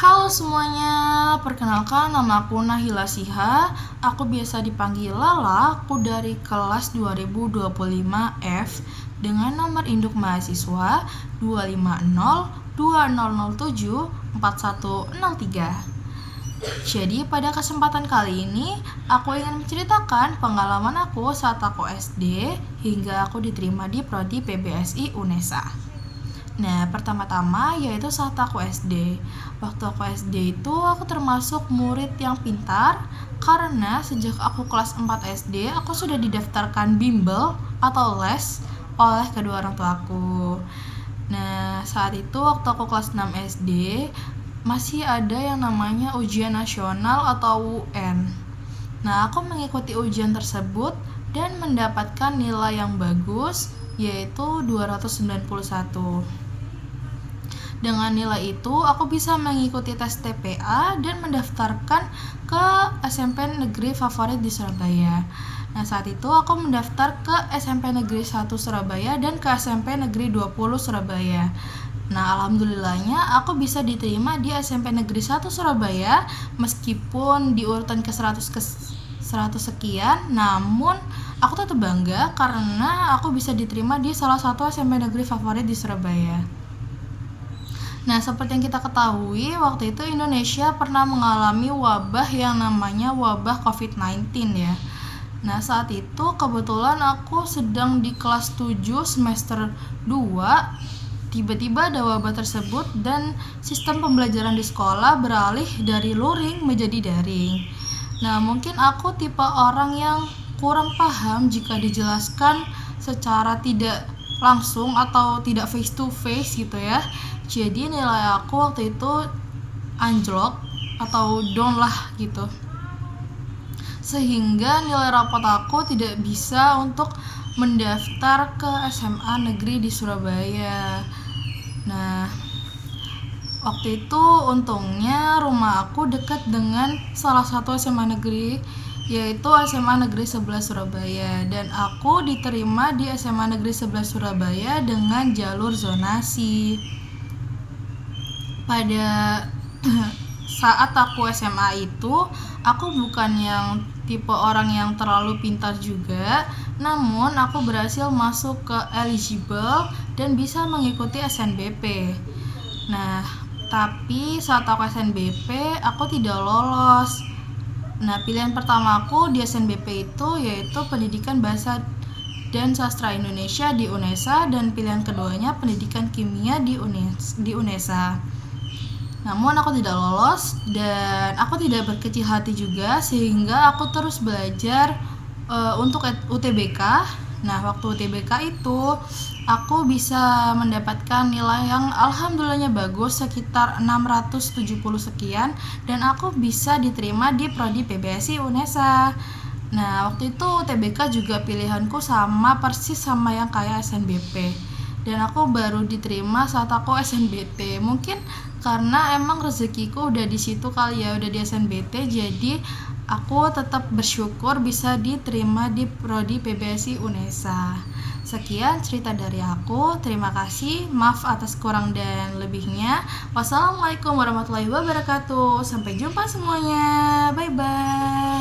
Halo semuanya, perkenalkan nama aku Nahila Siha. Aku biasa dipanggil Lala, aku dari kelas 2025F dengan nomor induk mahasiswa 25020074103. Jadi pada kesempatan kali ini, aku ingin menceritakan pengalaman aku saat aku SD hingga aku diterima di Prodi PBSI UNESA. Nah, pertama-tama yaitu saat aku SD. Waktu aku SD itu aku termasuk murid yang pintar karena sejak aku kelas 4 SD aku sudah didaftarkan bimbel atau les oleh kedua orang tuaku. Nah, saat itu waktu aku kelas 6 SD masih ada yang namanya ujian nasional atau UN. Nah, aku mengikuti ujian tersebut dan mendapatkan nilai yang bagus yaitu 291. Dengan nilai itu, aku bisa mengikuti tes TPA dan mendaftarkan ke SMP negeri favorit di Surabaya. Nah, saat itu aku mendaftar ke SMP Negeri 1 Surabaya dan ke SMP Negeri 20 Surabaya. Nah, alhamdulillahnya aku bisa diterima di SMP Negeri 1 Surabaya meskipun di urutan ke 100 sekian, namun aku tetap bangga karena aku bisa diterima di salah satu SMP negeri favorit di Surabaya. Nah, seperti yang kita ketahui, waktu itu Indonesia pernah mengalami wabah yang namanya wabah COVID-19 ya. Nah, saat itu kebetulan aku sedang di kelas 7 semester 2. Tiba-tiba ada wabah tersebut dan sistem pembelajaran di sekolah beralih dari luring menjadi daring. Nah, mungkin aku tipe orang yang kurang paham jika dijelaskan secara tidak langsung atau tidak face to face gitu ya. Jadi nilai aku waktu itu anjlok atau down lah gitu. Sehingga nilai rapot aku tidak bisa untuk mendaftar ke SMA negeri di Surabaya. Nah, waktu itu untungnya rumah aku dekat dengan salah satu SMA negeri yaitu SMA Negeri 11 Surabaya dan aku diterima di SMA Negeri 11 Surabaya dengan jalur zonasi. Pada saat aku SMA itu, aku bukan yang tipe orang yang terlalu pintar juga, namun aku berhasil masuk ke eligible dan bisa mengikuti SNBP. Nah, tapi saat aku SNBP, aku tidak lolos. Nah, pilihan pertama aku di SNBP itu yaitu Pendidikan Bahasa dan Sastra Indonesia di UNESA dan pilihan keduanya Pendidikan Kimia di UNESA. Namun aku tidak lolos dan aku tidak berkecil hati juga sehingga aku terus belajar untuk UTBK. Nah, waktu UTBK itu aku bisa mendapatkan nilai yang alhamdulillahnya bagus sekitar 670 sekian dan aku bisa diterima di Prodi PBSI UNESA. Nah, waktu itu UTBK juga pilihanku sama persis sama yang kayak SNBP. Dan aku baru diterima saat aku SNBT. Mungkin karena emang rezekiku udah di situ kali ya, udah di SNBT, jadi aku tetap bersyukur bisa diterima di Prodi PBSI UNESA. Sekian cerita dari aku, terima kasih, maaf atas kurang dan lebihnya. Wassalamualaikum warahmatullahi wabarakatuh. Sampai jumpa semuanya, bye bye.